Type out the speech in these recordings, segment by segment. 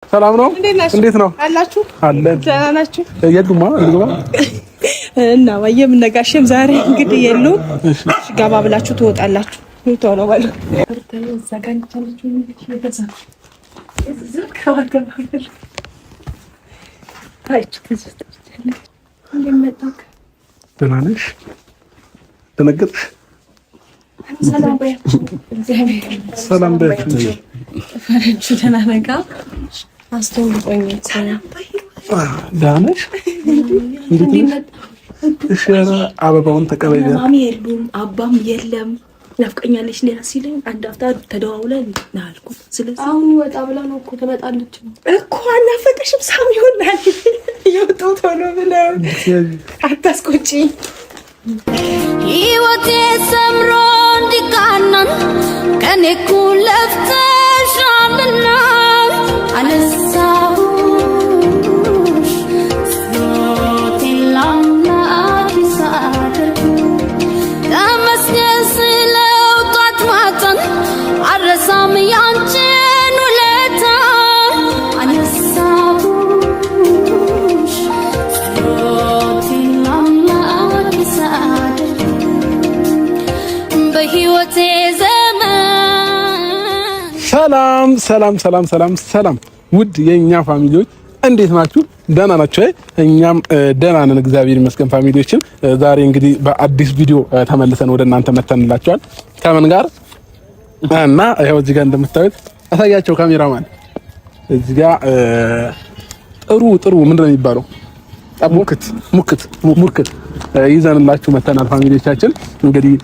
ሰላም ነው? እንዴት ነው አላችሁ? አለን። ደህና ናችሁ? የሉማ ልግባ እና ወየም ነጋሽም ዛሬ እንግዲህ የሉም። እሺ ገባ ብላችሁ ትወጣላችሁ። ቶሎ ባሉ ደህና ነሽ? ደነገጥሽ? ሰላም በያችሁ። ፈረንጁ ደህና ነጋ አስተውልቆኝ ሰላም ደህና ነሽ? እሺ አበባውን ተቀበይ። ማሚ የሉም አባም የለም። ናፍቀኛለሽ ሊያ ሲለኝ አንድ አፍታ ተደዋውለን ና አልኩት። ስለዚህ አሁን ወጣ ብላ ነው እኮ ትመጣለች እኮ አናፈቀሽም? ሳሚ ይሆናል ይወጡ ቶሎ ብለው አታስቆጪ። ሕይወቴ ሰምሮ እንዲቃናን ከኔ እኩል ለፍተሻልና አነሳሁሽ ሞቴን ላምላክ ሳደርግ ተመስገን ስለው ጧት ማታን አልረሳም ያንቺን ውለታ አነሳሁሽ ሞቴን ላምላክ ሳደርግ በሕይወቴ ሰላም ውድ የኛ ፋሚሊዎች እንዴት ናችሁ? ደህና ናችሁ? እኛም ደህና ነን እግዚአብሔር ይመስገን። ፋሚሊዎችን ዛሬ እንግዲህ በአዲስ ቪዲዮ ተመልሰን ወደ እናንተ መተንላችኋል። ከምን ጋር እና ያው እዚህ ጋር እንደምታዩት አሳያቸው ካሜራማን። እዚህ ጋር ጥሩ ምንድን ነው የሚባለው? ሙክት ይዘንላችሁ መተናል ፋሚሊዎቻችን። እንግዲህ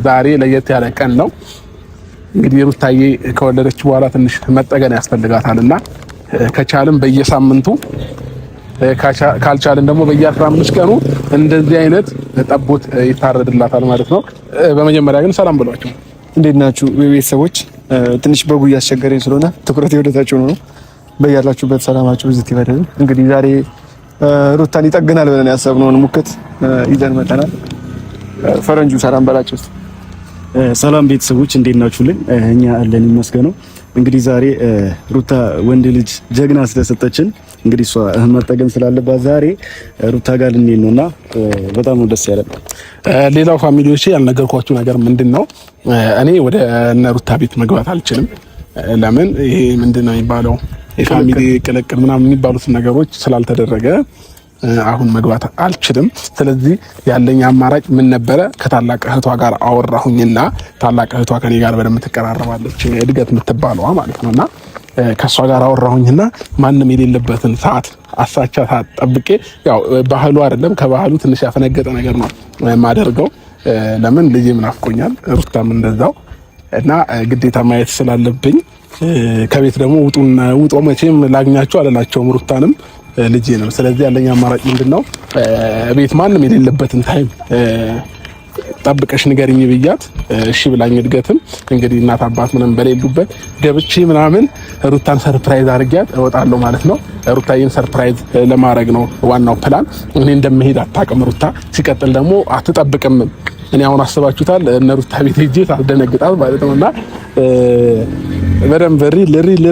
ዛሬ ለየት ያለ ቀን ነው። እንግዲህ ሩታዬ ከወለደች በኋላ ትንሽ መጠገን ያስፈልጋታልና ከቻልን በየሳምንቱ ካልቻልን ደግሞ በየ15 ቀኑ እንደዚህ አይነት ጠቦት ይታረድላታል ማለት ነው። በመጀመሪያ ግን ሰላም ብሏቸው። እንዴት ናችሁ ቤተሰቦች? ትንሽ በጉ እያስቸገረኝ ስለሆነ ትኩረት ወደታችሁ ነው። በያላችሁበት ሰላማችሁ ብዙ ይበደል። እንግዲህ ዛሬ ሩታን ይጠግናል ብለን ያሰብነውን ሙክት ይዘን መጣናል። ፈረንጁ ሰላም በላችሁ። ሰላም ቤተሰቦች እንዴት ናችሁልኝ? እኛ አለን ይመስገነው። እንግዲህ ዛሬ ሩታ ወንድ ልጅ ጀግና ስለሰጠችን እንግዲህ እሷ መጠገን ስላለባት ዛሬ ሩታ ጋር ልንሄድ ነውና በጣም ነው ደስ ያለን። ሌላው ፋሚሊዎቼ ያልነገርኳችሁ ነገር ምንድነው? እኔ ወደ እነ ሩታ ቤት መግባት አልችልም። ለምን? ይሄ ምንድነው የሚባለው የፋሚሊ ቅልቅል ምናምን የሚባሉት ነገሮች ስላልተደረገ አሁን መግባት አልችልም። ስለዚህ ያለኝ አማራጭ ምን ነበረ? ከታላቅ እህቷ ጋር አወራሁኝና ታላቅ እህቷ ከኔ ጋር በደንብ ትቀራረባለች፣ እድገት የምትባለዋ ማለት ነውና ከሷ ጋር አወራሁኝና ማንም የሌለበትን ሰዓት አሳቻ ሰዓት ጠብቄ፣ ያው ባህሉ አይደለም ከባህሉ ትንሽ ያፈነገጠ ነገር ነው የማደርገው። ለምን ልጄ ምናፍቆኛል፣ ሩታም እንደዛው እና ግዴታ ማየት ስላለብኝ ከቤት ደግሞ ውጦ መቼም ላግኛቸው አላላቸውም ሩታንም ልጄ ነው። ስለዚህ ያለኝ አማራጭ ምንድነው? ቤት ማንም የሌለበትን ታይም ጠብቀሽ ንገሪኝ ብያት እሺ ብላኝ፣ እድገትም እንግዲህ እናት አባት ምንም በሌሉበት ገብቼ ምናምን ሩታን ሰርፕራይዝ አድርጊያት እወጣለሁ ማለት ነው። ሩታዬን ሰርፕራይዝ ለማድረግ ነው ዋናው ፕላን። እኔ እንደምሄድ አታውቅም ሩታ። ሲቀጥል ደግሞ አትጠብቅም። እኔ አሁን አስባችሁታል እነ ሩታ ቤት ሄጄ ታስደነግጣት ማለት ነውና በደንብ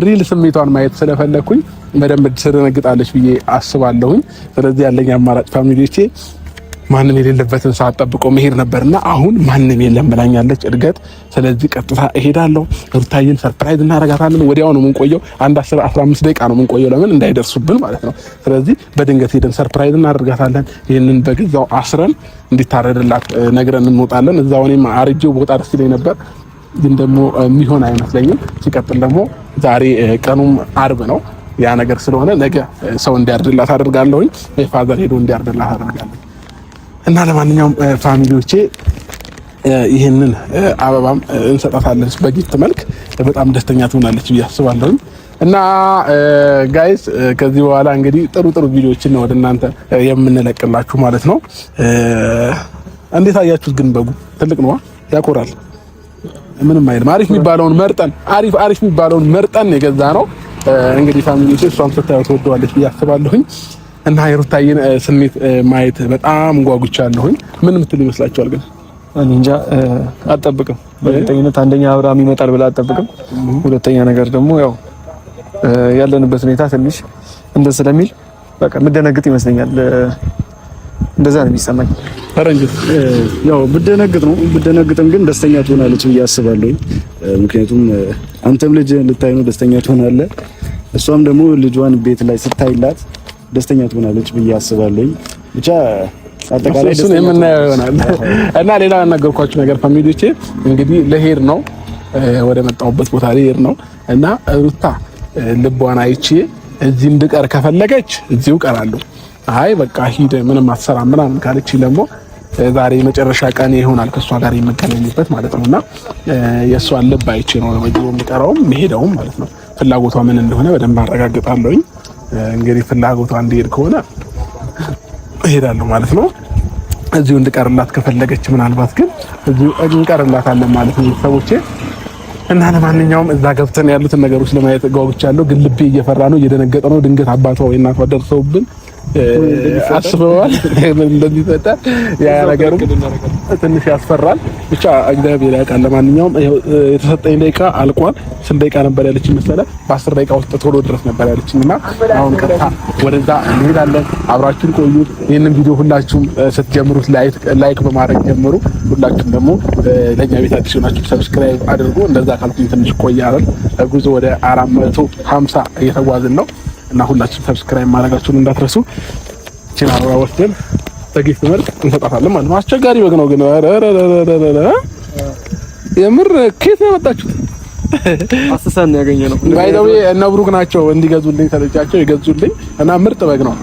ሪል ስሜቷን ማየት ስለፈለኩኝ በደንብ ትደነግጣለች ብዬ አስባለሁኝ። ስለዚህ ያለኝ አማራጭ ፋሚሊዎቼ ማንም የሌለበትን ሰዓት ጠብቆ መሄድ ነበርና አሁን ማንም የለም ብላኛለች እድገት። ስለዚህ ቀጥታ እሄዳለሁ። ሩታዬን ሰርፕራይዝ እናደርጋታለን። ወዲያው ነው የምንቆየው፣ አንድ 10-15 ደቂቃ ነው የምንቆየው፣ ለምን እንዳይደርሱብን ማለት ነው። ስለዚህ በድንገት ሄደን ሰርፕራይዝ እናደርጋታለን። ይሄንን በግዛው አስረን እንዲታረድላት ነግረን እንወጣለን። እዛው እኔም አርጄው ቦታ ደስ ይለኝ ነበር፣ ግን ደግሞ የሚሆን አይመስለኝም። ሲቀጥል ደግሞ ዛሬ ቀኑም አርብ ነው። ያ ነገር ስለሆነ ነገ ሰው እንዲያርድላት አደርጋለሁኝ። ፋዘር ሄዶ እንዲያርድላት አደርጋለሁ። እና ለማንኛውም ፋሚሊዎቼ ይሄንን አበባም እንሰጣታለን በጊፍት መልክ። በጣም ደስተኛ ትሆናለች ብዬ አስባለሁኝ። እና ጋይስ ከዚህ በኋላ እንግዲህ ጥሩ ቪዲዮዎችን ነው ወደ እናንተ የምንለቅላችሁ ማለት ነው። እንዴት አያችሁት ግን? በጉ ትልቅ ነው፣ ያኮራል። ምንም አይልም። አሪፍ የሚባለውን መርጠን የገዛ ነው። እንግዲህ ፋሚሊዎቼ እሷም ስታየው ትወደዋለች ብዬ አስባለሁኝ። እና የሩታዬን ስሜት ማየት በጣም ጓጉቻለሁኝ። ምን ምትሉ ይመስላችኋል ግን? እኔ እንጃ አልጠብቅም። በእርግጠኝነት አንደኛ አብርሃም ይመጣል ብላ አልጠብቅም። ሁለተኛ ነገር ደግሞ ያው ያለንበት ሁኔታ ትንሽ እንደ ስለሚል በቃ ምደነግጥ ይመስለኛል። እንደዛ ነው የሚሰማኝ። ፈረንጅ ያው ብደነግጥም ግን ደስተኛ ትሆናለች ብዬ አስባለሁ። ምክንያቱም አንተም ልጅ ልታይ ነው ደስተኛ ትሆናለህ፣ እሷም ደግሞ ልጇን ቤት ላይ ስታይላት ደስተኛ ትሆናለች ብዬ አስባለሁ። ብቻ አጠቃላይ እሱን የምናየው ይሆናል እና ሌላ ያናገርኳችሁ ነገር ፋሚሊዎቼ እንግዲህ ልሄድ ነው፣ ወደ መጣሁበት ቦታ ልሄድ ነው እና ሩታ ልቧን አይቼ እዚህ እንድቀር ከፈለገች እዚሁ እቀራለሁ። አይ በቃ ሂድ ምንም አትሰራም ምናምን ካለች ደግሞ ዛሬ መጨረሻ ቀን ይሆናል ከሷ ጋር የምገናኝበት ማለት ነውና የሷን ልብ አይቼ ነው ወዲሁ የምቀረውም መሄደውም ማለት ነው። ፍላጎቷ ምን እንደሆነ በደንብ አረጋግጣለሁኝ። እንግዲህ ፍላጎቷ እንዲሄድ ከሆነ እሄዳለሁ ማለት ነው። እዚሁ እንድቀርላት ከፈለገች ምናልባት ግን እዚሁ እንቀርላታለን ማለት ነው ሰዎቼ። እና ለማንኛውም እዛ ገብተን ያሉትን ነገሮች ለማየት ጓጉቻለሁ። ግን ልቤ እየፈራ ነው፣ እየደነገጠ ነው። ድንገት አባቷ ወይ እናቷ ደርሰውብን አስበዋል እንደዚህ ተጣ ያ ነገር ትንሽ ያስፈራል። ብቻ እግዚአብሔር ያውቃል። ለማንኛውም የተሰጠኝ ደቂቃ አልቋል። ስንት ደቂቃ ነበር ያለችኝ መሰለህ? በ10 ደቂቃ ውስጥ ቶሎ ድረስ ነበር ያለችኝና አሁን ቀጥታ ወደዛ እንሄዳለን። አብራችሁን ቆዩ። ይሄንን ቪዲዮ ሁላችሁም ስትጀምሩት ላይክ በማድረግ ጀምሩ። ሁላችሁም ደግሞ ለኛ ቤት አዲስ ሆናችሁ ሰብስክራይብ አድርጉ። እንደዛ ካልኩኝ ትንሽ ቆያለን። ጉዞ ወደ 450 እየተጓዝን ነው እና ሁላችሁም ሰብስክራይብ ማድረጋችሁን እንዳትረሱ። እቺን አበባ ወስደን በጊፍት መልክ እንሰጣታለን ማለት ነው። አስቸጋሪ በግ ነው ግን የምር ከየት ነው የመጣችሁት? አስተሳሰብ ነው ያገኘነው። ባይዘው እነ ብሩክ ናቸው እንዲገዙልኝ ተለጫቸው የገዙልኝ እና ምርጥ በግ ነው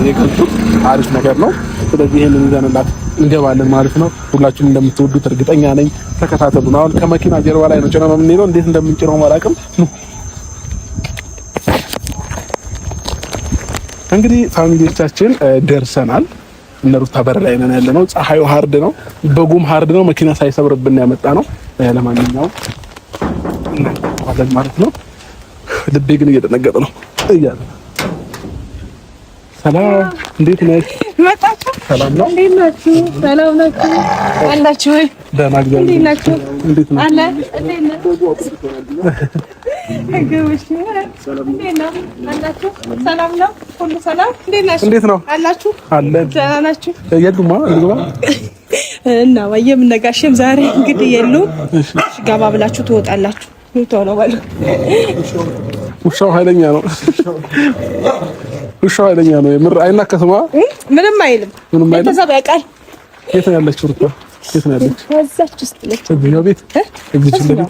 የገዙት። አሪፍ ነገር ነው። ስለዚህ ይሄንን ይዘንላት እንገባለን ማለት ነው። ሁላችሁም እንደምትወዱት እርግጠኛ ነኝ። ተከታተሉን። አሁን ከመኪና ጀርባ ላይ ነው ጭነው የምንሄደው። እንዴት እንደምንጭነው ማላውቅም። እንግዲህ ፋሚሊዎቻችን ደርሰናል። እነ ሩታ በር ላይ ነን ያለነው። ፀሐዩ ሃርድ ነው፣ በጉም ሃርድ ነው። መኪና ሳይሰብርብን ያመጣ ነው። ለማንኛውም እናለን ማለት ነው። ልቤ ግን እየደነገጠ ነው እያለ ሰላም፣ እንዴት ነሽ? መጣችሁ? ሰላም ነው። እንዴት ናችሁ? ሰላም ናችሁ? አላችሁ ወይ? ደህና እግዚአብሔር። እንዴት ናችሁ? እንዴት ነው? አለ እንዴት ነው? ገበሽ እንዴት ነው? አላችሁ? ሰላም ነው? ሁሉ ሰላም? እንዴት ናችሁ? እንዴት ነው? አላችሁ? አለ ደህና ናችሁ? የሉማ ልግባ እና ወየም ነጋሽም ዛሬ እንግዲህ የሉም። ገባ ብላችሁ ትወጣላችሁ። ቶሎ በሉ። ውሻው ኃይለኛ ነው። ውሻው ኃይለኛ ነው። የምር አይናከስማ። ምንም አይልም። ቤተሰብ ያውቃል። የት ነው ያለችው ሩታ? የት ነው ያለችው? ወዛች ውስጥ ነች። እዚህኛው ቤት እዚች ቤት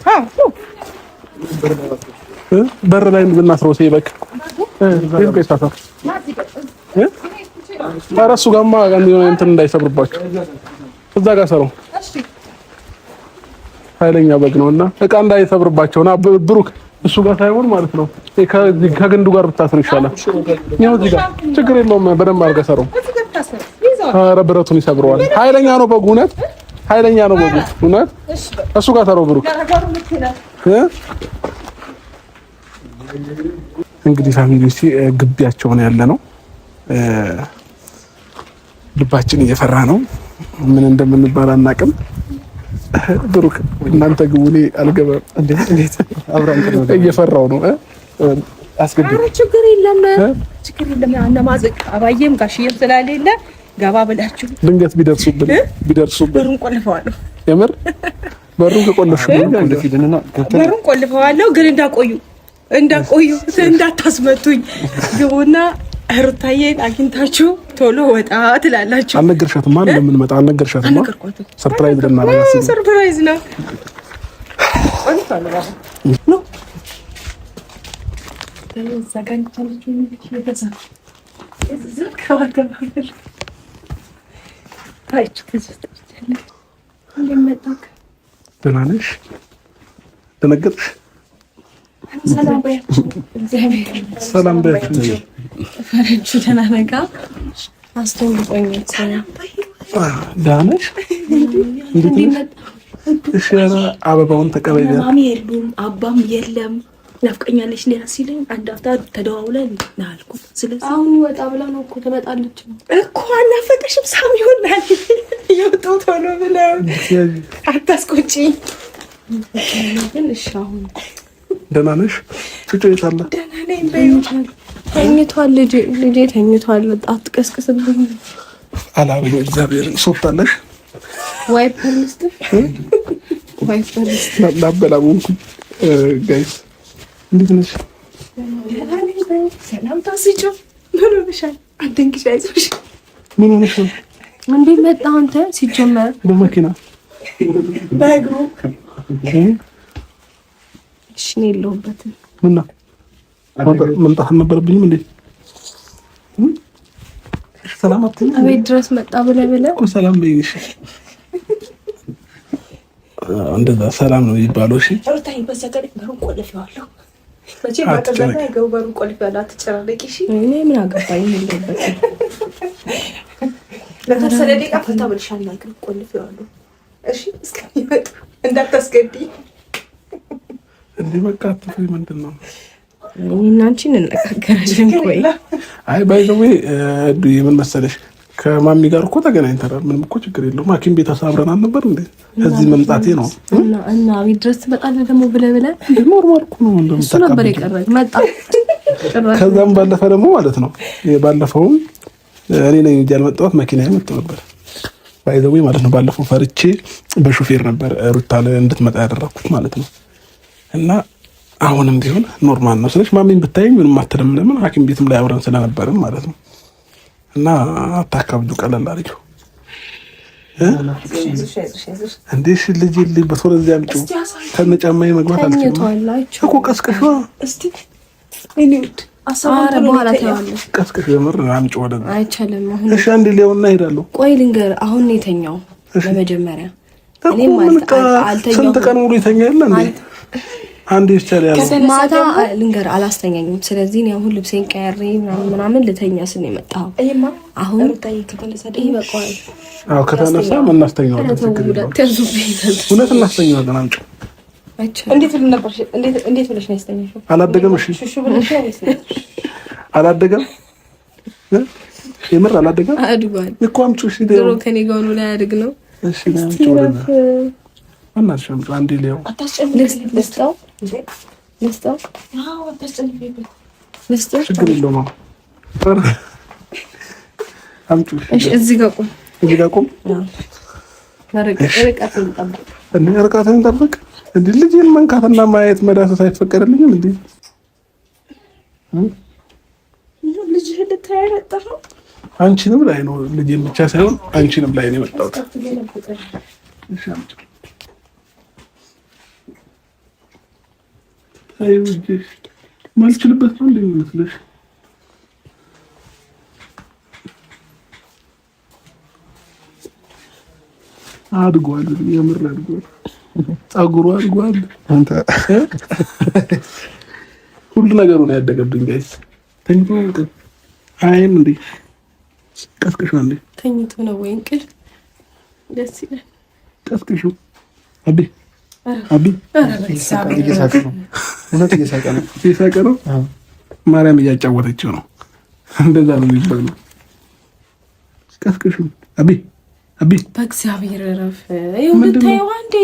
በር ላይ ብናስረው ሲበቅ ቤት ቆይ ታታ ኧረ እሱ ጋማ እንትን እንዳይሰብርባችሁ እዛ ጋር ሰረው። ኃይለኛ በግ ነውና እቃ እንዳይሰብርባቸውና ብሩክ እሱ ጋር ሳይሆን ማለት ነው ከግንዱ ጋር ብታስር ይሻላል። ያው እዚህ ጋር ችግር የለውም። በደንብ አድርገህ ሰረው። ኧረ ብረቱን ይሰብረዋል። ኃይለኛ ነው በጉ፣ እውነት ኃይለኛ ነው በጉ እውነት። እሱ ጋር ሰረው ብሩክ። እንግዲህ ፋሚሊዎች ግቢያቸው ነው ያለ ነው። ልባችን እየፈራ ነው። ምን እንደምንባል አናውቅም። ብሩክ እናንተ ግቡ፣ እኔ አልገባም። እንዴት አብራን እየፈራው ነው። አስገድድ። ኧረ ችግር የለም ችግር የለም። አነማዘቅ አባዬም ጋሽዬም ስላሌለ ገባ ብላችሁ ድንገት ቢደርሱብን በሩን ቆልፈዋለሁ። የምር በሩን ከቆለፍሽብን በሩን ቆልፈዋለሁ። ግን እንዳቆዩ እንዳታስመቱኝ ግቡና ሩታዬን አግኝታችሁ ቶሎ ወጣ ትላላችሁ። አልነገርሻትም ማለት እንደምንመጣ አልነገርሻትም? ሰርፕራይዝ ልናረጋት ሰርፕራይዝ ነው። ደህና ነሽ? ደነገጥሽ? ሰላም በያችሁ። ሰላም በያችሁ። ፈረንጁ ደህና ነጋ አስተውልቆኝ ሰላም ደህና ነሽ? እንዴት ነሽ? እሺ አበባውን ተቀበይ። ማሚ የሉም አባም የለም። ናፍቀኛለች ሊያ ሲለኝ አንድ አፍታ ተደዋውለን ና አልኩት። ስለዚህ አሁን ወጣ ብላ ነው እኮ ትመጣለች እኮ። አናፈቀሽም? ሳሚ ይሆናል ይወጡ ቶሎ ብለው አታስቆጪ። ግን እሺ አሁን ደህና ነሽ? ጩጩ የት አለ? ደህና ነኝ በይው። ተኝቷል ልጄ ተኝቷል። አትቀስቅስብኝ። አላበኝ እግዚአብሔርን ሶፍት አለሽ? ዋይፐር ልስጥህ? ዋይፐር ልስጥህ? ላበላቡን ጋይስ እንዴት ነሽ? ሰላም ታስጩ። ምን ሆነሻል? አትደንግጪ፣ አይዞሽ። ምን ሆነሽ ነው? እንዴት መጣህ አንተ? ሲጀመር በመኪና በእግሩ። እሺ እኔ የለሁበትም። ምነው መምጣት አልነበረብኝም እንዴ? ሰላም አትይም? አቤት ድረስ መጣ ብለህ እኮ ሰላም በይኝ። እሺ እንደዛ ሰላም ነው የሚባለው። እሺ ሩታዬ፣ በዛ ቀን በሩን ቆልፌዋለሁ። መቼ ባቀዘና ይገው በሩን ቆልፌዋለሁ። አትጨናነቂ እሺ። እኔ ምን አገባኝ? የለሁበትም። ለተወሰነ ደቂቃ ፈታ ብልሻል። ነገር ቆልፌዋለሁ። እሺ እስከሚመጣ እንዳታስገዲ። እንዴ በቃ አትፍሪ። ምንድን ነው እኔና አንቺ እንነጋገራለን። ቆይ አይ ባይዘዌ ምን መሰለሽ ከማሚ ጋር እኮ ተገናኝተናል። ምንም እኮ ችግር የለውም። ሐኪም ቤት አሳብረን አልነበር እንዴ? እዚህ መምጣቴ ነው እና ቤት ድረስ ትመጣለህ ደግሞ ብለህ ኖርማል እኮ ነው እንደምታውቀው። እሱ ነበር የቀረህ መጣ። ከዛም ባለፈ ደግሞ ማለት ነው ባለፈውም እኔ ነኝ እንጂ ያልመጣሁት መኪናዬ መጥቶ ነበር ባይዘዌ ማለት ነው። ባለፈው ፈርቼ በሹፌር ነበር ሩታን እንድትመጣ ያደረኩት ማለት ነው። እና አሁንም ቢሆን ኖርማል ነው ስለሽ ማሚን ብታይኝ ምንም አትልም። ለምን ሐኪም ቤትም ላይ አብረን ስለነበርን ማለት ነው። እና አታካብዱ፣ ቀለል አድርጊው እንዴ። እሺ ልጅ በቶሎ እዚያ አምጪ። ከነጫማዬ መግባት አልችልም እኮ ቀስቅሽ እስቲ እኔት አሰራረ በኋላ ታያለሽ። ቀስቅሽ የምር አምጪ ወደ አይቻልም። አሁን እሺ አንዴ ሊያውና እሄዳለሁ። ቆይ ልንገር፣ አሁን ነው የተኛው በመጀመሪያ። እኔ ማለት አልተኛው። ስንት ቀን ሙሉ ይተኛል እንዴ? አንዴ ይቻል ያለው ማታ ልንገር አላስተኛኝም። ስለዚህ ነው አሁን ልብሴን ቀያሬ ምናምን ልተኛ ስን የመጣው። አሁን ሩታዬ ከተነሳ ይበቃዋል። አዎ ከተነሳ ምን እናስተኛዋለን? እውነት እናስተኛዋለን። አምጪ። እንዴት ነበር? እንዴት ብለሽ ነው ያስተኛሽው? አላደገም። እሺ ሹሹ ብለሽ ነው አላደገም። የምር አላደገም። አድጓል እኮ አምጪ። እሺ ድሮ ከኔ ጋር ነው ላይ አድግ ነው። እሺ አምጪ ወደ አናሽም አንዴ ሊያው ልስጠው። ችግር የለውም። አምጪ። እሺ እዚህ ጋር ቁም። እዚህ ጋር ቁም። ርቀትን ጠብቅ። እንዴ ልጅን መንካትና ማየት መዳሰስ አይፈቀድልኝም እንዴ? ልጅህ ልታይ መጣሁ። አንቺንም ላይ ነው ልጅን ብቻ ሳይሆን አንቺንም ላይ ነው የመጣሁት። እሺ አምጪ። አይውጂ ማልችልበት ነው እንዴ መስለሽ? አድጓል፣ የምር አድጓል። ፀጉሩ አድጓል። አንተ ሁሉ ነገሩ ነው ያደገብኝ። ጋይስ ተኝቶ እንቅል አይም እንዴ ቀስቅሹ እንዴ ተኝቶ ነው ወይ እንቅል? ደስ ይላል። ቀስቅሹ አቢ እየሳቀ ነው። እውነት እየሳቀ ነው። እየሳቀ ነው። ማርያም እያጫወተችው ነው። እንደዛ ነው የሚባለው። ቀስቅሹ አቢ በእግዚአብሔር ረፍ የምታየው አንዴ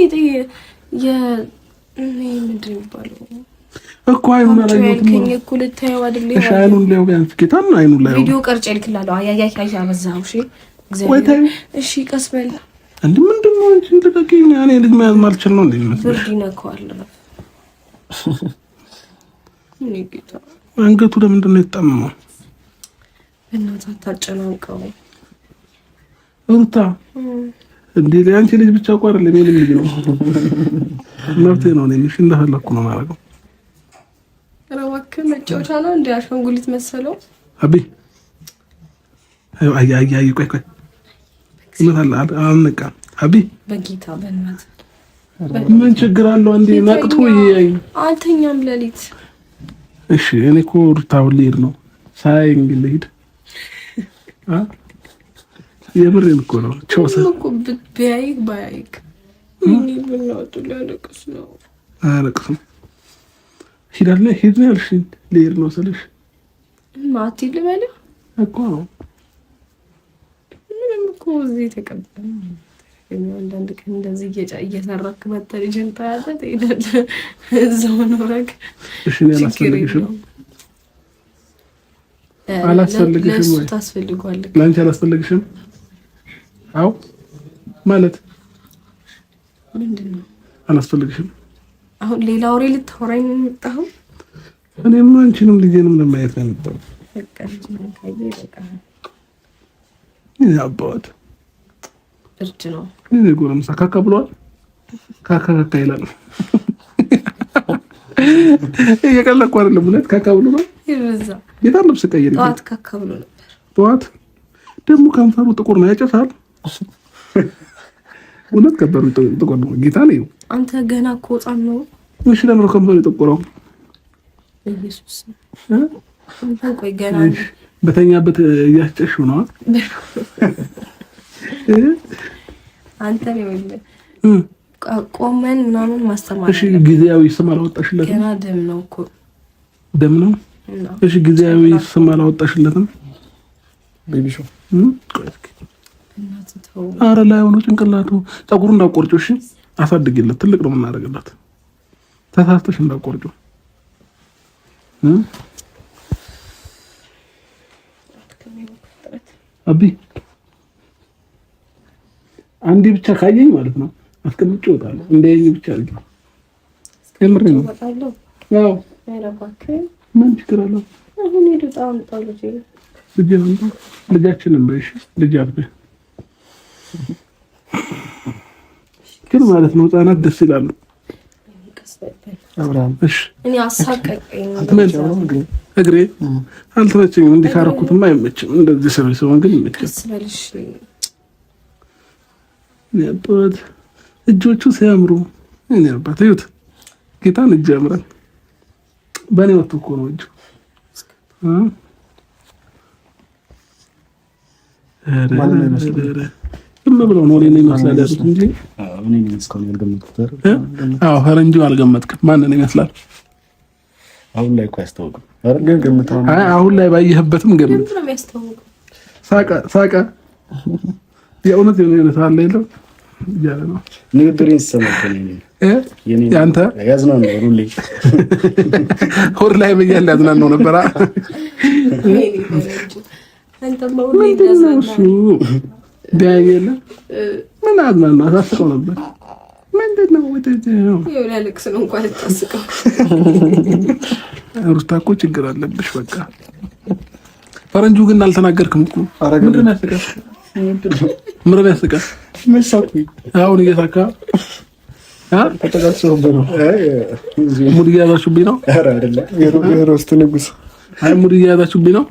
ምንድን የሚባለው እኮ አይኑን አላየሁትም እኮ ልታየው አይደል? እሺ አይኑን ላይ ቢያንስ ጌታን አይኑን ላይ ቪዲዮ ቀርጬ እልክልሃለሁ። አያያይ አበዛው። እሺ እግዚአብሔር እሺ ቀስ በል እንዴ ምንድን ነው እንጂ ልቀቂኝ። እኔ ልጅ መያዝ ማልችል ነው እንዴ? ብርድ ይነካዋል። እኔ ጌታ አንገቱ ለምንድን ነው የተጠመመው? በእናትህ አታጨናንቀው ሩታ። እንዴ አንቺ ልጅ ብቻ እኮ አይደለም የኔም ልጅ ነው። መብቴ ነው። እኔ እሺ እንደፈለኩ ነው የማደርገው። ኧረ እባክህ መጫወቻ ነው እንዴ? አሻንጉሊት መሰለው። አቢ አይ ቆይ ይመጣል። አልነቃም። አቢ በጌታ በእናትህ ምን ችግር አለው? አንዴ ነቅቶ ይያይ። አልተኛም ሌሊት። እሺ እኔ እኮ ሩታው ልሄድ ነው። ሳይ እንግዲህ ልሂድ። የምሬን እኮ ነው። ቾሳ እኮ ቢያይክ ባያይክ እኔ ብናወጡ ሊያለቅስ ነው። አያለቅስም። ሂዳለ ሂድ ነው ያልሽኝ። ልሄድ ነው ስልሽ ማቲ ልበልህ እኮ ነው። ምንም እኮ እዚህ ተቀበል አንዳንድ ቀን እንደዚህ እየሰራክ በተልጅን ታያለህ ትሄዳለህ እዛው ኖረክ። እሺ ነው አላስፈልግሽም አላስፈልግሽም ወይ ታስፈልጓለህ? ላንቺ አላስፈልግሽም? አው ማለት ምንድነው አላስፈልግሽም? አሁን ሌላ ወሬ ልታወራኝ ነው የመጣኸው? እኔም አንቺንም ልጄንም ለማየት ነው የመጣሁት። በቃ ልጅን ካየህ በቃ አባት እርጅ ነው እኔ ጎረምሳ ካካ ብሏል። ካካ ይላል። እየቀለድኩ አይደለም። እውነት ካካ ብሎ ነው ይርዛ የታን ልብስ ቀይር ጠዋት ካካ ብሎ ነበር። ጠዋት ደግሞ ከንፈሩ ጥቁር ነው ያጨሳል። እውነት ከንፈሩ ጥቁር ነው። ጌታ ነው። አንተ ገና እኮ ሕፃን ነው። እሺ ለምን ከንፈሩ ጥቁረው? ኢየሱስ አንተ ቆይ ገና በተኛበት እያጨሽው ነው አንተ ነው ወይ ቆመን ምናምን ማስተማር። እሺ ጊዜያዊ ስም አላወጣሽለትም? ገና ደም ነው እኮ ደም ነው። እሺ ጊዜያዊ ስም አላወጣሽለትም? ቤቢ ሾ ኧረ ላይ ሆኖ ጭንቅላቱ ፀጉሩ እንዳቆርጪው። እሺ አሳድግለት። ትልቅ ነው የምናደርግለት። ተሳስተሽ እንዳቆርጪው አቢ አንዴ ብቻ ካየኝ ማለት ነው አስቀምጬ እወጣለሁ። እንደዚህ ብቻ አድርጊ። ከምሬ ነው። አዎ ምን ችግር አለው? አሁን ሄዱ ጣምጣው ልጃችንን በእሺ ልጅ አትበይ ግን ማለት ነው። ህፃናት ደስ ይላሉ። እሺ እኔ አሳቀቀኝ እግሬ አልተመቸኝም። እንዲህ ካረኩትማ አይመችም። እንደዚህ ሰው ግን ይመችም። ያባት እጆቹ ሲያምሩ እኔ አባት እዩት። ጌታን እጅ ያምራል። በእኔ ወጥቶ እኮ ነው እጁ። ዝም ብለው ነው እኔን ይመስላል ያሉት እንጂ አዎ ፈረንጁ አልገመትክም። ማንን ይመስላል? አሁን ላይ እኮ ያስታውቃል። አሁን ላይ ባየህበትም ገምት። ሳቀ የእውነት የሆነ ሳለ የለው እያለ ነው ንግግሬን ሲሰማከኝ ያንተ ያዝናን ነው ሁሌ ሆድ ላይ በያለ ያዝናን ነው ነበር። አንተማ ሁሌ ያዝናን ቢያየለ ምን አዝናና አሳስቀው ነበር። ምንድነው ወደደው ለልክስ ነው እንኳን ተስቀው ሩታ እኮ ችግር አለብሽ። በቃ ፈረንጁ ግን አልተናገርክም እኮ ምንድነው ያስቀር? ምንድነው ያስቀር? መሳቁ አሁን እየሳካ ተጠቃቅሰው ነው ሙድ እያያዛችሁብኝ ነው። ኧረ አይደለም የሮስት ንጉስ አይ ሙድ እያያዛችሁብኝ ነው።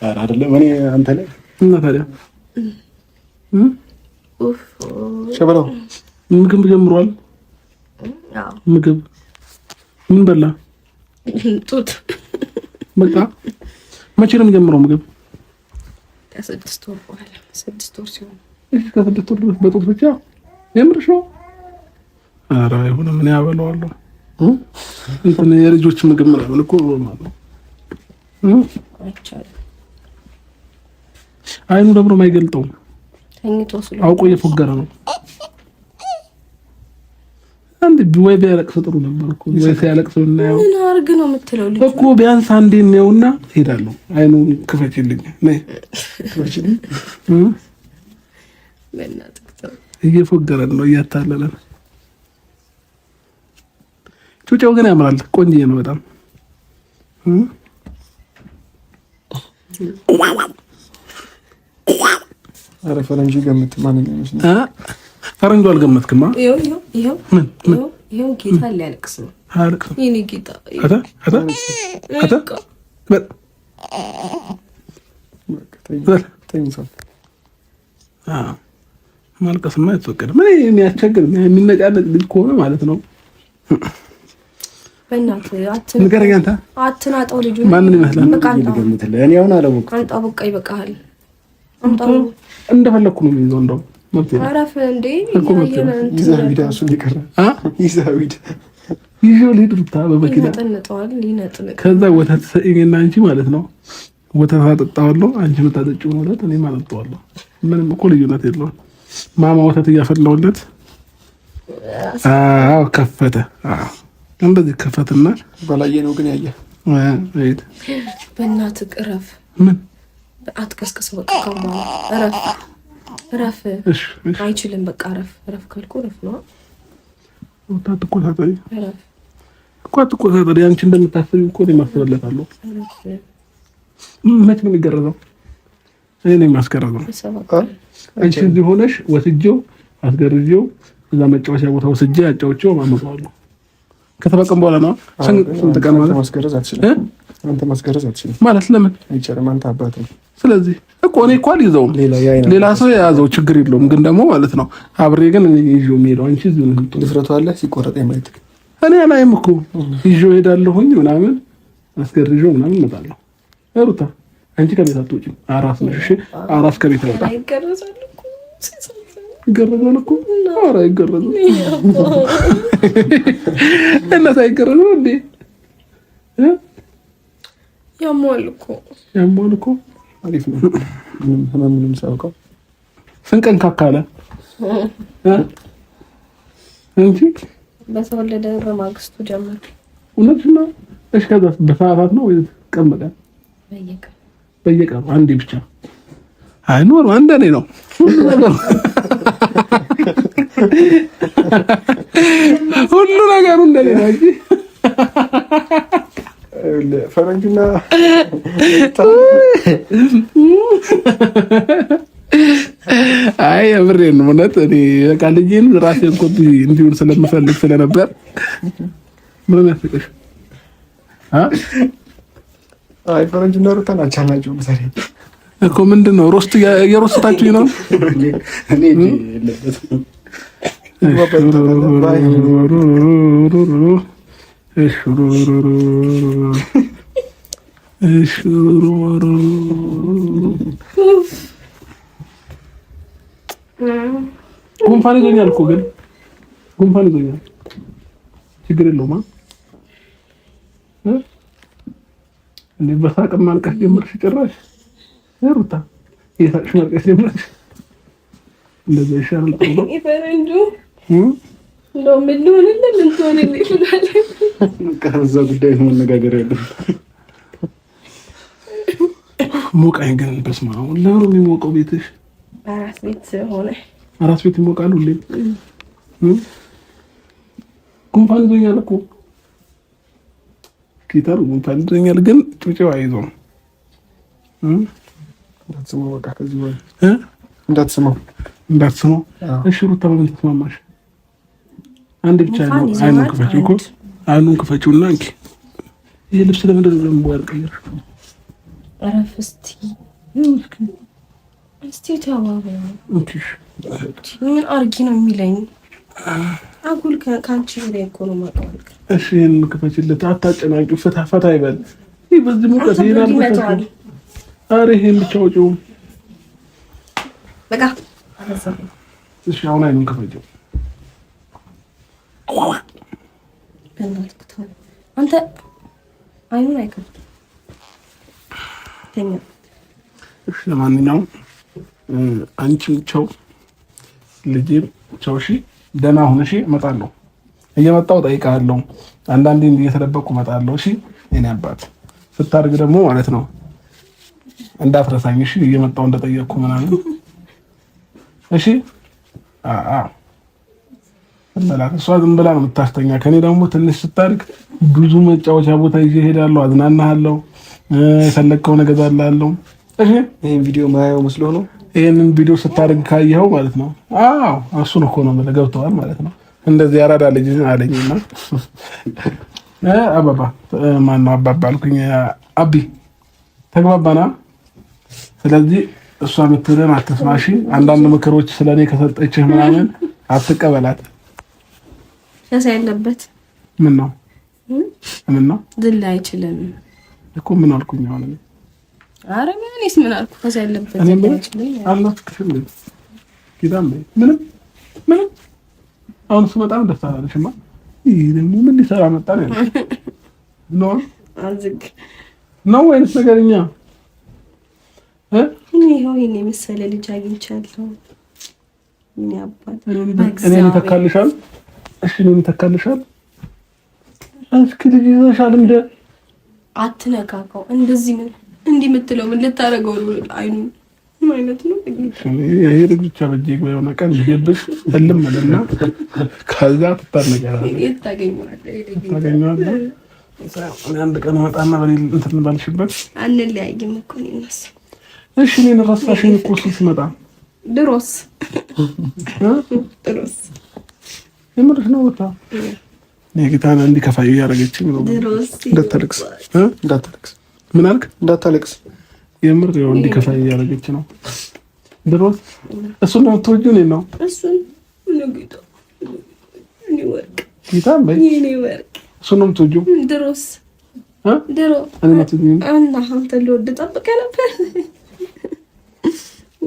ኧረ አይደለም እኔ አንተ ላይ እና ታዲያ ሸበላው ምግብ ጀምሯል። ምግብ ምን በላ? ጡት በቃ መቼ ነው የሚጀምረው ምግብ? ከስድስት ወር በኋላ 6 ወር ሲሆን ከስድስት ወር በጡት ብቻ የምርሽ ነው? ኧረ አይሆንም። ምን ያበላዋለሁ እንትን የልጆች ምግብ ምናምን እኮ ማለት ነው። አይኑ ደብሮ ማይገልጠው አውቆ እየፎገረ ነው። አንድ ወይ ቢያለቅስ ጥሩ ነበር እኮ ወይ ሲያለቅስ እና ያው ምን አርግ ነው የምትለው ልጅ እኮ ቢያንስ አንዴ ነውና ሄዳለሁ። አይኑ ክፈችልኝ ነይ ክፈችልኝ። እየፎገረ ነው እያታለለ ነው። ጩጬው ግን ያምራል። ቆንጆ ነው በጣም አረ ፈረንጅ ገምት ማን ነው ይመስላል? ፈረንጁ አልገመትክማ? ይሄው ጌታ ሊያለቅስ ነው። አለቅስ ይሄኔ ጌታ ማልቀስማ የተፈቀደ ምን የሚያስቸግር የሚነጫነጭ ልጅ ከሆነ ማለት ነው። በእናትህ ንገረኝ አንተ አትናጠው። ልጁ ማንን ይመስላል? እኔ አሁን አላወቅኩም። አንጣ በቃ ይበቃሃል። አንጣው እንደፈለኩ ነው የሚይዘው። እንደው መብት ነው። አረፍ እንዴ ይዛዊዳ እሱ ሊቀር ይዛዊዳ ይዤው ልሂድ ሩታ በመኪና ይነጥነጠዋል። ሊነጥነቅ ከዛ ወተት ሰጪኝና አንቺ ማለት ነው ወተት አጠጣዋለሁ፣ አንቺ የምታጠጪው ወተት እኔ ማለት ነው። ምንም እኮ ልዩነት የለውም። ማማ ወተት እያፈላሁለት ከፈተ። እንደዚህ ከፈትና በላየ ነው ግን ያየ በእናትህ እረፍ። ምን አትቀስቅስ። በቃ እረፍ። አይችልም። በቃ እረፍ ካልኩ እረፍ ነው። አትቆጣጠሪ እኮ አትቆጣጠሪ። አንቺ እንደምታስቢው እኮ እኔ ማስተላለፋለሁ። መች ነው የሚገረዘው? እኔ ማስገረዘው። አንቺ እዚህ ሆነሽ ወስጄው አስገርዤው እዛ መጫወቻ ቦታ ወስጄ አጫውቼው ማመጣዋለሁ። ከተበቀም በኋላ ነው ስንት ቀን ማለት ማስገረዝ አትችልም። አንተ ማስገረዝ አትችልም ማለት ለምን አይቻልም? አንተ አባት ነው። ስለዚህ እኮ እኔ እኮ አልይዘውም፣ ሌላ ሰው የያዘው ችግር የለውም። ግን ደግሞ ማለት ነው አብሬ ግን ይዤው የምሄደው አንቺ እዚሁ ነው። ድፍረቱ አለ ሲቆረጥ የማየት እኔ አላይም እኮ ይዤው እሄዳለሁኝ ምናምን አስገርዤው ምናምን እመጣለሁ። ሩታ አንቺ ከቤት አትወጪም። አራስ ነሽ። እሺ አራስ ከቤት አይወጣም። ይገረዛል እኮ ኧረ ይገረዛል። እናት አይገረዝም እንዴ? ያሟል እኮ አሪፍ ነው። ምንም ሳውቀው ስንቀን ካካለ እንጂ በተወለደ በማግስቱ ጀመረ። እውነት ነው። እሺ ከዛ በሰዓታት ነው ወይ ቀን በቀን? በየቀኑ አንዴ ብቻ አይኖር አንደኔ ነው። ሁሉ ነገሩ እንደኔ ነው እንጂ ፈረንጅና አይ የምሬን ነው። እውነት እኔ በቃ ልጄን ራሴን ኮፒ እንዲሆን ስለምፈልግ ስለነበር ምን ያስቀሽ? አይ ፈረንጅና ሩታን አቻላችሁ መሰሪ እኮ ምንድን ነው ሮስት የሮስታችሁ ነው። ጉንፋን ይዞኛል እኮ ግን ጉንፋን ይዞኛል። ችግር የለውም። እንዴ በሳቅ ማልቀስ ጀመርሽ ጭራሽ ሩታ የሳቅሽ ማልቀስ ጀመርሽ። እንደዛ ይሻላል ነው ይፈረንጁ ነው ምን ሆነልኝ ምን ሆነልኝ ይላል። ከዛ ጉዳይ ነው መነጋገር ያለው። ሞቃኝ ግን በስመ አብ ለምን ነው የሚሞቀው ቤትሽ? አራስ ቤት ይሞቃል ሁሌ። ጉንፋን ይዞኛል እኮ ኪታር ጉንፋን ይዞኛል ግን ጩጬው አይዞም። እንዳትስመው በቃ ከዚህ በኋላ እንዳትስመው። እሺ ሩታ በምን ተስማማሽ? አንድ ብቻ ነው። አይኑን ክፈችው እኮ አይኑን ክፈችውና እንኪ ይሄ ልብስ ለምንድን ነው የምወር ቀይር? አረፍ እስቲ ተዋው። እንኪሽ ምን አርጊ ነው የሚለኝ? አጉል ካንቺ ላይ እኮ ነው ማቀዋል። እሺ ይሄን ክፈችለት። አታጨናቂው። ፈታ ይበል። ይሄ በዚህ ሙቀት ይሄናል። አረ ይሄን ብቻ ወጪው በቃ እሺ አሁን አይኑን ክፈችው። አንተ አይኑን አይከፍትም። ተኛ። እሺ ለማንኛውም አንቺም ቻው፣ ልጄም ቻው። እሺ ደህና ሁን። እሺ እመጣለሁ፣ እየመጣሁ እጠይቅሃለሁ። አንዳንዴ እየተደበቅኩ እመጣለሁ። እሺ የኔ አባት ስታርግ ደግሞ ማለት ነው እንዳትረሳኝ። እሺ እየመጣሁ እንደጠየቅኩ ምናምን። እሺ እሷ ዝም ብላ ነው የምታስተኛ። ከኔ ደግሞ ትንሽ ስታድግ ብዙ መጫወቻ ቦታ ይዤ እሄዳለሁ፣ አዝናናሃለሁ፣ የፈለግከውን እገዛልሃለሁ። እሺ ይሄን ቪዲዮ ማየው መስሎ ነው። ይሄንን ቪዲዮ ስታድግ ካየኸው ማለት ነው። አዎ እሱን እኮ ነው የምልህ፣ ገብቶሃል ማለት ነው። እንደዚህ ያራዳ ልጅ አለኝና አባባ ማነው አባባ አልኩኝ፣ አቢ ተግባባና። ስለዚህ እሷ የምትልን አትስማሽ። አንዳንድ ምክሮች ስለኔ ከሰጠችህ ምናምን አትቀበላት። ከዛ ያለበት ምን ነው ዝላ አይችልም እኮ ምን አልኩኝ? አሁን አረ ምንስ ምን አልኩ? ከዛ ያለበት እኔ ምን አላህ ክፍል ኪዳም ምን አሁን እሱ በጣም ደስ አላለሽማ። ይሄ ደግሞ ምን ሊሰራ መጣ ነው አዝግ ነው ወይስ ነገርኛ? ይሄው የመሰለ ልጅ አግኝቻለሁ። እኔን ተካልሻል። እሺ እኔን ተካልሻል። እስኪ ልጅ ይዘሻል እንደ አትነካካው። እንደዚህ ነው እንዲህ የምትለው ምን ልታረገው ነው? አይኑ ማለት ነው። ይሄ ልጅ ብቻ በጄ የሆነ ቀን ይገብሽ እልም አለና ከዛ ትታነጋለህ። ታገኘዋለህ። አንድ ቀን መጣና በሌል እንትን ባልሽበት አንለያይም እኮ ነው እነሱ። እሺ እኔን ረሳሽኝ እኮ ሲመጣ ድሮስ የምርሽ ነው ወጣ ነግታና እንዲከፋይ ያረጋችኝ ነው። ድሮስ እንዳታለቅስ ምን አልክ? እንዳታለቅስ የምር ነው እንዲከፋይ ያረጋች ነው። ድሮስ እሱ ነው ተወጁ ነው እሱን ነው ጌታ እኔ ወርቅ ጌታ በይ እኔ ወርቅ እሱ ነው ተወጁ ድሮስ ድሮ እኔ ማለት ነው እና አንተ ልወድ ጠብቀ ነበር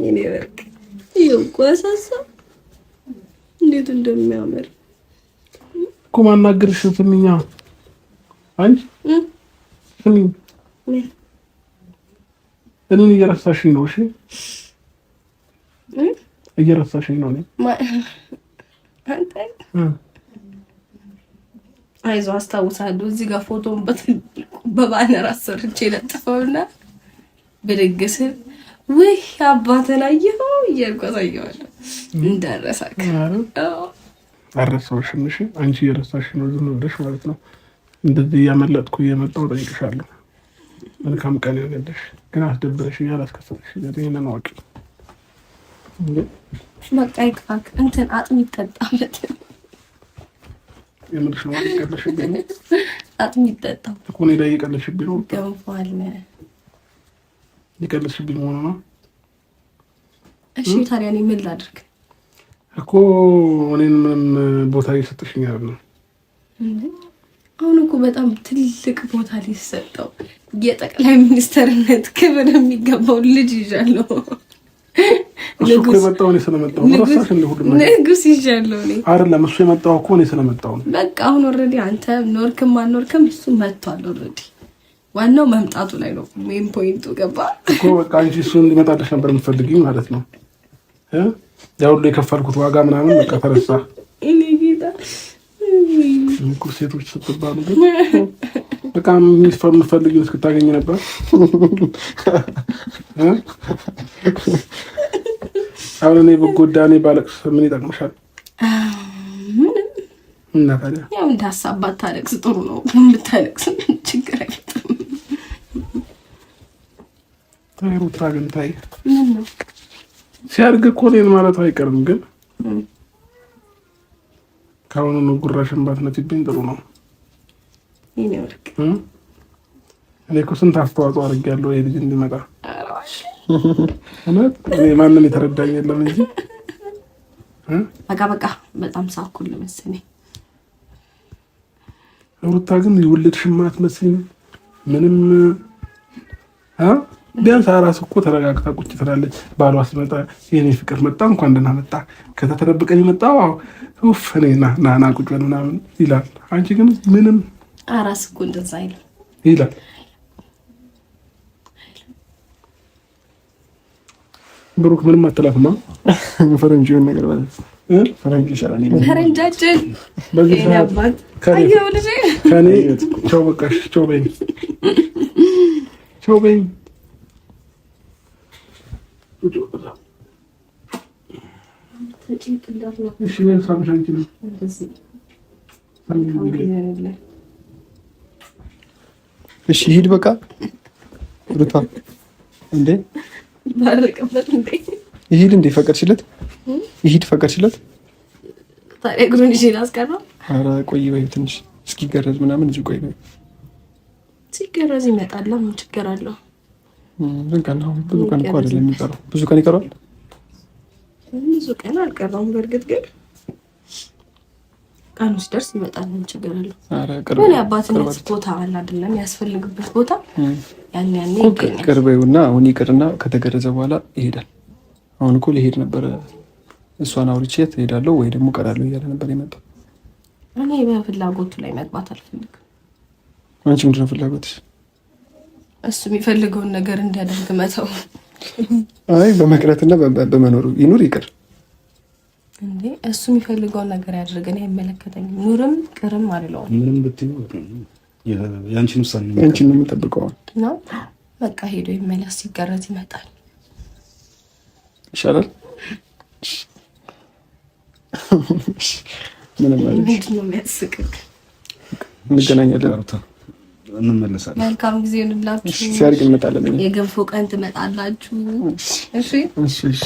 እኔ ወርቅ ይቆሳሳ እንዴት እንደሚያምር እኮ ማናገርሽ ስምኛ አንቺ ስምኝ እኔን እየረሳሽኝ ነው። እሺ እየረሳሽኝ ነው። አንተ አይዞህ አስታውሳለሁ። እዚህ ጋር ፎቶን በባነር አሰርቼ ለጥፈውና በድግስ ወይ አባተን አየኸው እያልኩ አሳየዋለሁ እንዳረሳክ። አረሳሁሽም። እሺ አንቺ እየረሳሽ ነው ዝም ብለሽ ማለት ነው። እንደዚህ እያመለጥኩ እየመጣሁ ጠይቅሻለሁ። መልካም ቀን ይሆንልሽ። ግን አስደብረሽኛል፣ አስከሰተሽኛል። ይሄንን አውቂ። በቃ ይቅፋክ። እንትን አጥሚት ጠጣበት። የምርሽ ነው አይቀርልሽብኝ? አጥሚት ጠጣ እኮ ነው ላይ ይቀርልሽብኝ ነው። ገንፏል። ይቀርልሽብኝ ሆኖ ነው። እሺ ታዲያ እኔ ምን ላድርግ እኮ? እኔን ምንም ቦታ እየሰጠሽኝ አይደለም። አሁን እኮ በጣም ትልቅ ቦታ ሊሰጠው የጠቅላይ ሚኒስትርነት ክብር የሚገባው ልጅ ይዣለሁ። እሱ እኮ የመጣው እኔ ስለመጣሁ ነው። ራስሽ እንደ ሁሉ ንጉስ ይዣለሁ እኔ አይደለም። እሱ የመጣው እኮ እኔ ስለመጣሁ ነው። በቃ አሁን ኦልሬዲ አንተ ኖርክም አልኖርክም እሱ መጥቷል ኦልሬዲ። ዋናው መምጣቱ ላይ ነው ሜን ፖይንቱ። ገባ እኮ በቃ አንቺ እሱ እንዲመጣልሽ ነበር የምትፈልጊው ማለት ነው። ያው ሁሉ የከፈልኩት ዋጋ ምናምን በቃ ተረሳ። እኔ ጌታ እኮ ሴቶች ስትባሉ ግን በቃ የምትፈልጊው እስክታገኝ ነበር። አሁን እኔ በጎዳ እኔ ባለቅስ ምን ይጠቅምሻል? ምንም። እና ታዲያ ያው እንዳሳባት ታለቅስ ጥሩ ነው። ብታለቅስ ችግር አይፈጥርም። ሩታ ግን ታይ ምን ነው ሲያድግ እኮ እኔን ማለቱ አይቀርም። ግን ከአሁኑ ጉራሽን ባትነቲብኝ ጥሩ ነው። ይሄ ወርቅ እኔ እኮ ስንት አስተዋጽኦ አድርጌያለሁ ይሄ ልጅ እንዲመጣ። እኔ ማንም የተረዳኝ የለም እንጂ በቃ በጣም ሳኩል መሰለኝ። ሩታ ግን የወለድሽማ አትመስይም ምንም። ቢያንስ አራስ እኮ ተረጋግታ ቁጭ ትላለች። ባሏ ሲመጣ የኔ ፍቅር መጣ እንኳን ደህና መጣ ከተተረበቀኝ መጣው ኡፍ እኔ ና ቁጭ በል ምናምን ይላል። አንቺ ግን ምንም አራስ እኮ እንደዛ ይላል። ብሩክ ምንም አትላፍማ። ፈረንጅ የሆነ ነገር ማለት ፈረንጅ ይሻላል። ፈረንጃችን በዚህ ሰዓት ከኔ ቻው በቃሽ፣ ቻው በይ፣ ቻው በይ። እሺ ምን ሳምሽ አንቺ ነው እሺ ሂድ በቃ ሩታ እንዴ ባረቀበት እንዴ ይሄድ እንዴ ፈቀድሽለት? ይሄድ ፈቀድሽለት? ታዲያ እግሩን ይዤ ላስቀረው? ኧረ ቆይ በይ ትንሽ እስኪገረዝ ምናምን እዚህ ቆይ በይ። ሲገረዝ ይመጣል። ምን ችግር አለው? ብዙ ቀን እኮ አይደለም የሚቀረው። ብዙ ቀን ይቀረዋል። ብዙ ቀን አልቀረውም። በእርግጥ ግን ቀኑ ሲደርስ ይመጣል። ምን ችግር አለው? ኧረ ቅርብ ነው። የአባትነት ቦታ አለ አይደለም? ያስፈልግበት ቦታ ያኔ ይገኛል። ቅርበውና አሁን ይቅርና ከተገረዘ በኋላ ይሄዳል። አሁን እኮ ሊሄድ ነበር። እሷን አውርቼት እሄዳለሁ ወይ ደግሞ እቀራለሁ እያለ ነበር የመጣው። እኔ በፍላጎቱ ላይ መግባት አልፈልግም። አንቺ ምንድን ነው ፍላጎትሽ? እሱ የሚፈልገውን ነገር እንዲያደርግ መተው። አይ በመቅረትና በመኖሩ ይኑር ይቅር። እንዴ እሱ የሚፈልገውን ነገር ያድርግ። እኔ አይመለከተኝም። ኑርም ቅርም አይደለም። ምንም ብትዩ ያንቺን ውሳኔ ነው ያንቺን ነው የምጠብቀው ነው። በቃ ሄዶ ይመለስ፣ ሲገረዝ ይመጣል። ይሻላል። ምንም ማለት ነው የሚያስቅቅ። እንገናኛለን፣ እንመለሳለን። መልካም ጊዜ ይሁንላችሁ። ሲያርቅ እንመጣለን። የገንፎ ቀን ትመጣላችሁ። እሺ እሺ እሺ